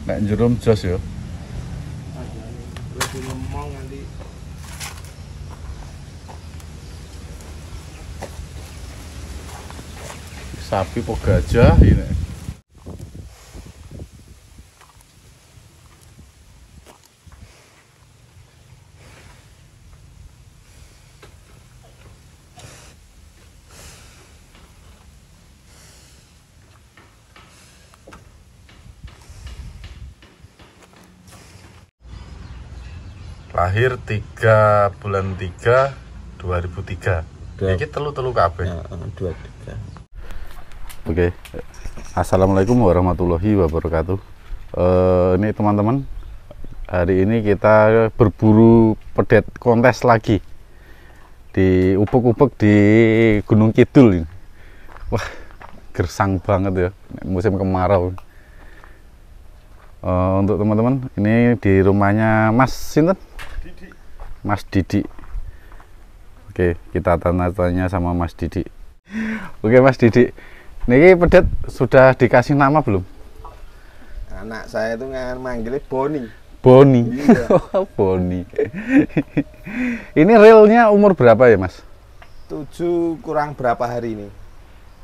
Nek jerum jos ya. Lebih lemong nanti. Sapi po gajah ini. Lahir 3 bulan 3 2003. Iki telu kabeh. Ya, 23. Oke. Assalamualaikum warahmatullahi wabarakatuh. Ini teman-teman, hari ini kita berburu pedet kontes lagi di ubek-ubek di Gunung Kidul ini. Wah, gersang banget ya musim kemarau. Untuk teman-teman, ini di rumahnya Mas Sinten? Mas Didi. Oke, kita tanya-tanya sama Mas Didi. Oke, Mas Didi, ini pedet sudah dikasih nama belum? Anak saya itu manggilnya Boni. Boni. Iya. Boni. Ini realnya umur berapa ya, Mas? 7 kurang berapa hari ini?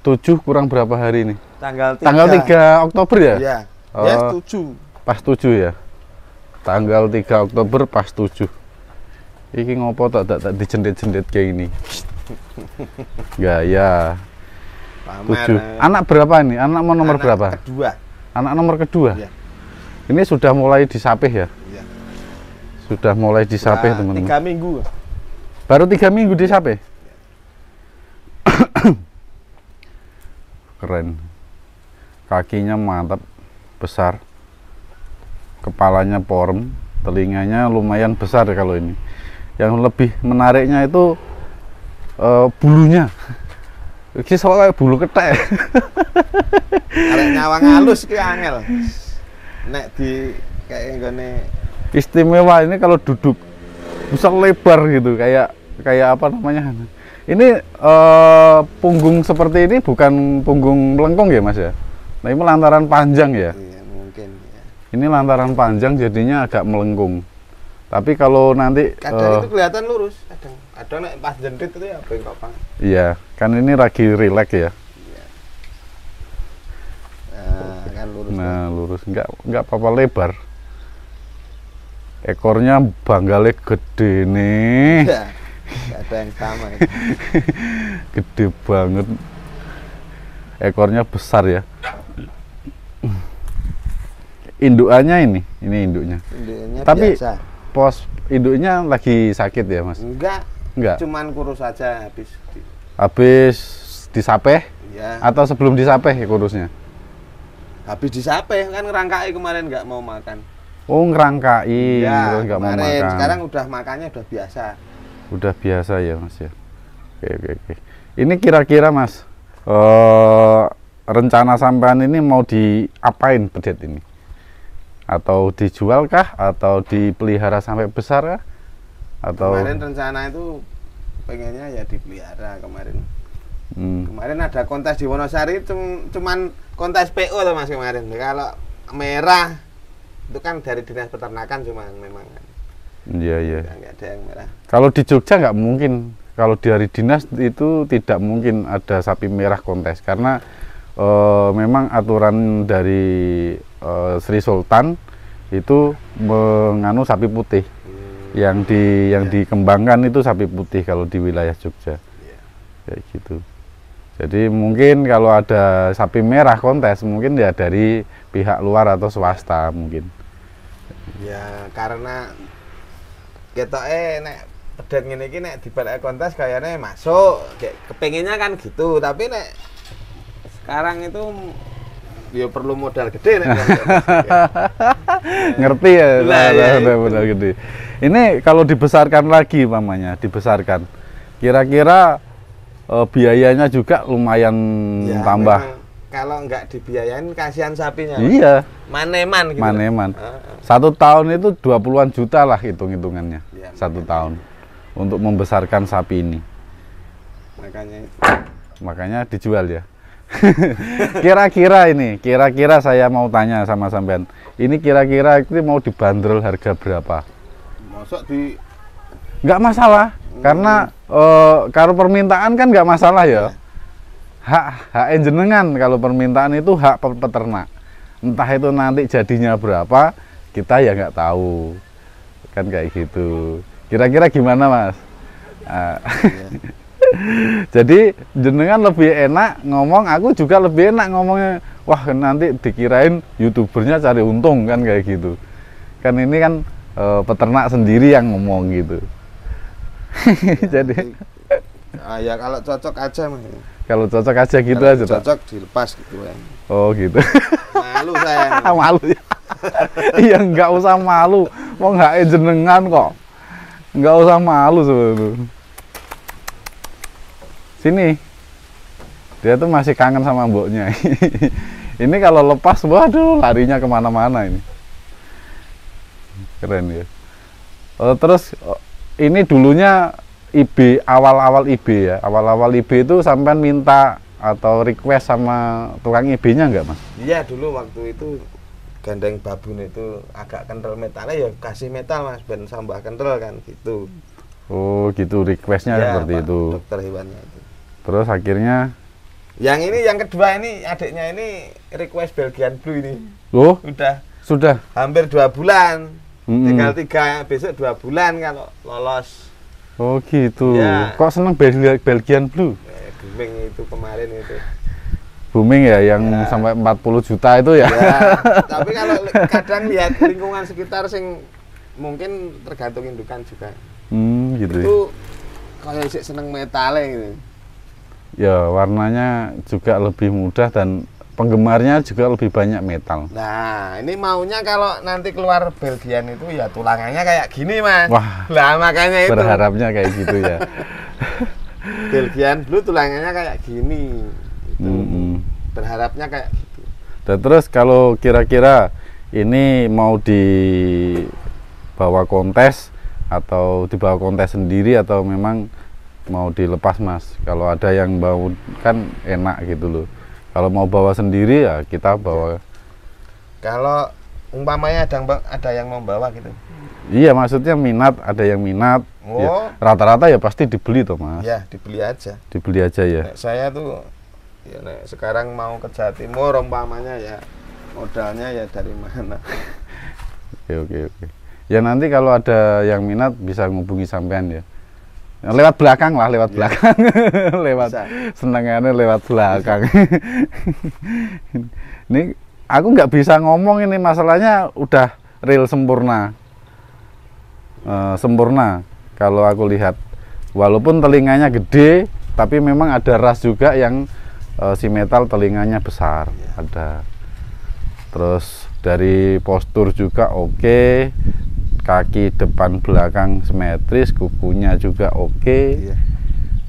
7 kurang berapa hari ini? Tanggal 3. Tanggal 3 Oktober ya? Iya. Oh, Ya, 7. pas 7 ya? Tanggal 3 Oktober pas 7. Iki ngopo tak dijendet-jendet kayak ini? Gaya. 7. Anak berapa nih? Anak nomor berapa? Kedua. Anak nomor kedua? Iya. Ini sudah mulai disapih ya? Iya. Sudah mulai disapih, Nah, teman-teman. 3 minggu. Baru 3 minggu disapih? Keren. Kakinya mantap, besar. Kepalanya porem, telinganya lumayan besar kalau ini. Yang lebih menariknya itu bulunya. Ini soalnya bulu ketek. Arek nyawang halus ki angel. Nek di kayak gini Istimewa ini kalau duduk bisa lebar gitu, kayak apa namanya? Ini punggung seperti ini bukan punggung melengkung ya, Mas ya? Nah, ini lantaran panjang ya. iya, mungkin ya. Ini lantaran panjang jadinya agak melengkung. Tapi kalau nanti Kadang itu kelihatan lurus, kadang nek pas jendrit itu ya bengkok banget. iya, kan ini lagi rileks ya. Iya. Nah, kan lurus. Nah, lurus, enggak apa-apa lebar. Ekornya banggale gede nih. Ya, nggak ada yang sama. Gitu. Gede banget. Ekornya besar ya. Indukannya ini induknya. Induknya Tapi biasa. pos induknya lagi sakit ya, Mas? Enggak. Cuman kurus aja Habis disapeh ya. atau sebelum disapeh kurusnya? Habis disape kan ngerangkai kemarin nggak mau makan. Oh, ngerangkai, Ya, terus nggak mau kemarin. makan. Sekarang udah makannya udah biasa. Udah biasa ya, Mas ya. Oke. Ini kira-kira, Mas, rencana sampean ini mau diapain pedet ini? Atau dijual kah? Atau dipelihara sampai besar kah? Atau Kemarin rencana itu pengennya ya dipelihara kemarin. Kemarin ada kontes di Wonosari, cuman kontes PO loh Mas kemarin. Kalau merah itu kan dari dinas peternakan cuman memang kan. Iya. Nggak ada yang merah. Kalau di Jogja nggak mungkin. Kalau dari dinas itu tidak mungkin ada sapi merah kontes karena memang aturan dari Sri Sultan itu menganu sapi putih. Yang dikembangkan itu sapi putih kalau di wilayah Jogja. Kayak gitu. Jadi mungkin kalau ada sapi merah kontes mungkin ya dari pihak luar atau swasta mungkin. Ya karena kita nek pedet ngene iki nek dibalik kontes kayaknya masuk, kayak kepengennya kan gitu, tapi nek sekarang itu ya perlu modal gede nek. Ngerti ya, ya modal gede. Ini kalau dibesarkan lagi dibesarkan. Kira-kira biayanya juga lumayan Ya, tambah. Kalau nggak dibiayain kasihan sapinya. Iya. Maneman gitu. Maneman. 1 tahun itu 20-an juta lah hitung-hitungannya. Ya, 1 tahun untuk membesarkan sapi ini. Makanya Makanya dijual ya. Kira-kira saya mau tanya sama sampean. Ini kira-kira itu mau dibanderol harga berapa? Masuk di Nggak masalah, karena kalau permintaan kan nggak masalah ya. Hak jenengan, kalau permintaan itu hak peternak. Entah itu nanti jadinya berapa, kita ya nggak tahu. Kan kayak gitu. Kira-kira gimana, Mas? Jadi jenengan lebih enak ngomong, aku juga lebih enak ngomongnya. Wah, nanti dikirain YouTubernya cari untung kan kayak gitu. Kan ini kan peternak sendiri yang ngomong gitu. Jadi ya kalau cocok aja Mas. Kalau cocok aja gitu kalau aja. Cocok dilepas gitu kan. Oh gitu. Malu saya. Malu ya. Iya nggak usah malu. Mau nggak jenengan kok. Nggak usah malu sebenarnya. Sini. Dia tuh masih kangen sama mboknya. Ini kalau lepas, waduh larinya kemana-mana ini. Keren ya. Terus ini dulunya IB, awal-awal IB ya. Awal-awal IB itu sampean minta atau request sama tukang IB-nya enggak, Mas? Iya, dulu waktu itu gandeng babun itu agak kental metalnya ya kasih metal Mas, ben sambah kental kan gitu. Oh, gitu requestnya Ya, seperti Pak itu. Dokter hewannya itu. Terus akhirnya Yang ini yang kedua ini adiknya ini request Belgian Blue ini. oh, Udah sudah. hampir 2 bulan. Mm-mm. Tinggal 3 besok 2 bulan kalau lolos. Oh, gitu. Ya. Kok seneng Belgian Blue? Booming itu kemarin itu. Booming ya, yang Ya. sampai 40 juta itu ya. Ya, tapi kalau kadang lihat lingkungan sekitar sing mungkin tergantung indukan juga. Gitu. Itu kayak sih seneng metale gitu. Ya, warnanya juga lebih mudah dan penggemarnya juga lebih banyak metal. Nah, ini maunya kalau nanti keluar Belgian itu ya tulangannya kayak gini, Mas. Wah, Lah makanya itu. berharapnya kayak gitu ya. Belgian Blue tulangannya kayak gini. Itu. Mm-mm. Berharapnya kayak gitu. Dan terus kalau kira-kira ini mau dibawa kontes atau dibawa kontes sendiri atau memang mau dilepas, Mas? Kalau ada yang mau kan enak gitu loh. Kalau mau bawa sendiri ya kita bawa. Kalau umpamanya ada yang mau bawa gitu. Iya, maksudnya minat, ada yang minat. Oh. Ya, rata-rata ya pasti dibeli toh, Mas. Ya, dibeli aja. Dibeli aja ya. Nek saya tuh ya nek sekarang mau ke Jawa Timur umpamanya ya modalnya ya dari mana. Oke. Ya nanti kalau ada yang minat bisa ngubungi sampean ya. Lewat belakang lah, lewat belakang. Lewat Bisa. senengannya lewat belakang. Ini aku nggak bisa ngomong, ini masalahnya udah real sempurna. Sempurna kalau aku lihat. Walaupun telinganya gede, tapi memang ada ras juga yang si metal telinganya besar. Ada. Terus dari postur juga oke. Kaki depan belakang simetris, kukunya juga oke. Iya.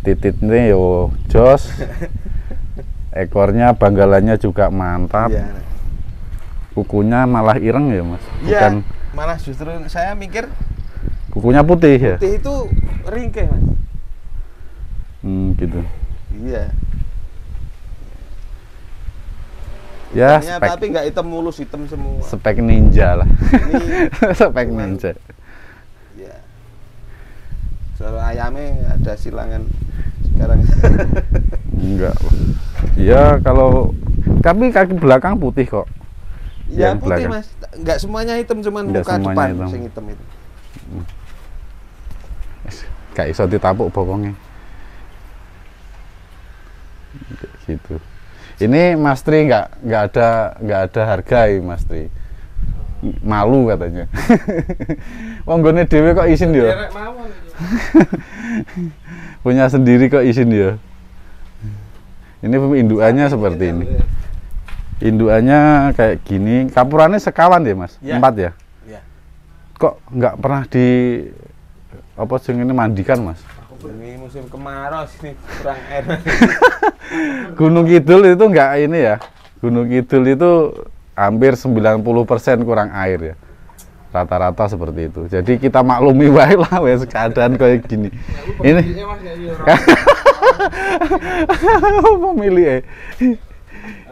Tititnya yo jos. Ekornya banggalannya juga mantap. Iya. Kukunya malah ireng ya, Mas. Bukan Iya. Malah justru saya mikir kukunya putih ya. putih itu ringkih, Mas. Gitu. Iya. Ya, Hitamnya, spek tapi nggak hitam mulus, hitam semua. spek ninja lah. Ini Spek cuman- ninja. ya. Soal ayamnya ada silangan sekarang. Enggak. Ya kalau tapi kaki belakang putih kok. Iya Yang putih belakang. Mas, nggak semuanya hitam, cuman Nggak muka semuanya depan hitam. sing hitam itu. Gak iso ditapuk bokongnya. Gitu. Ini Mas Tri nggak ada harga ini Mas Tri. Malu katanya. Wong nggone dhewe kok izin ya. Derek mawon itu. Punya sendiri kok izin ya. Ini indukannya seperti ini. Indukannya kayak gini. Kapurannya sekawan ya Mas? Ya. 4 ya? Iya. Kok nggak pernah di apa sing ini mandikan Mas? Ini musim kemarau sini kurang air. Gunung Kidul itu enggak ini ya. Gunung Kidul itu hampir 90% kurang air ya. Rata-rata seperti itu. Jadi kita maklumi wae lah wes keadaan kayak gini. Ini pemilih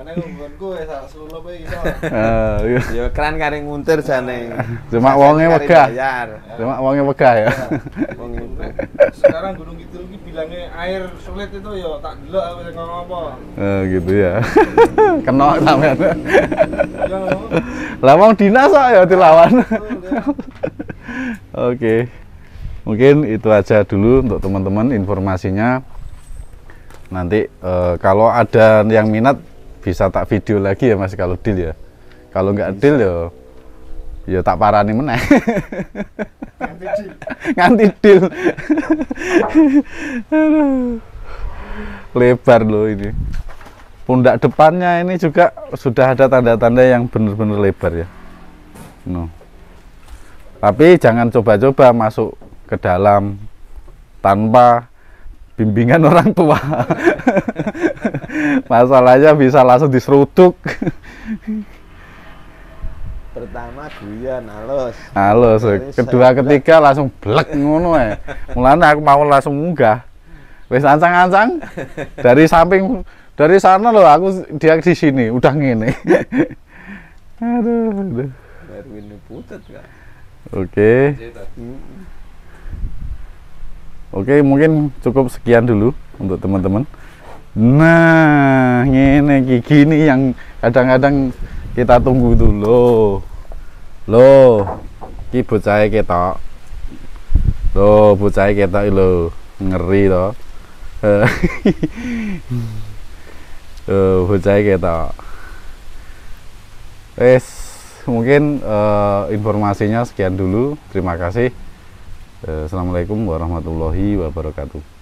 Karena hubunganku ya salah seluruh apa gitu. Iya. Ya keren kare nguntir jane. Cuma wonge wegah. Cuma wonge wegah ya. Wong itu. Sekarang Gunung Kidul ini bilangnya air sulit itu ya tak delok apa yang ngomong apa. Gitu ya. Kena sampean. Ya. Lah wong dinas kok ya dilawan. Betul, ya. Oke. Mungkin itu aja dulu untuk teman-teman informasinya. Nanti kalau ada yang minat bisa tak video lagi ya Mas kalau deal ya. Kalau nggak deal ya tak parani meneh. Nganti deal. Aduh. Lebar loh ini. Pundak depannya ini juga sudah ada tanda-tanda yang benar-benar lebar ya. No. Tapi jangan coba-coba masuk ke dalam tanpa bimbingan orang tua. Masalahnya bisa langsung diseruduk. Pertama guyon halus. Halus. Kedua ketiga langsung blek ngono ae. Mulane aku mau langsung munggah. Wis ancang-ancang dari samping dari sana loh aku dia di sini udah ngene. Aduh. Erwin Putet kan. Oke. Oke, mungkin cukup sekian dulu untuk teman-teman. Nah, ngene iki gini yang kadang-kadang kita tunggu itu loh. Iki bocahe ketok. Loh, bocahe ketok lho. Ngeri to. Bocahe ketok. Wes, mungkin informasinya sekian dulu. Terima kasih. Assalamualaikum warahmatullahi wabarakatuh.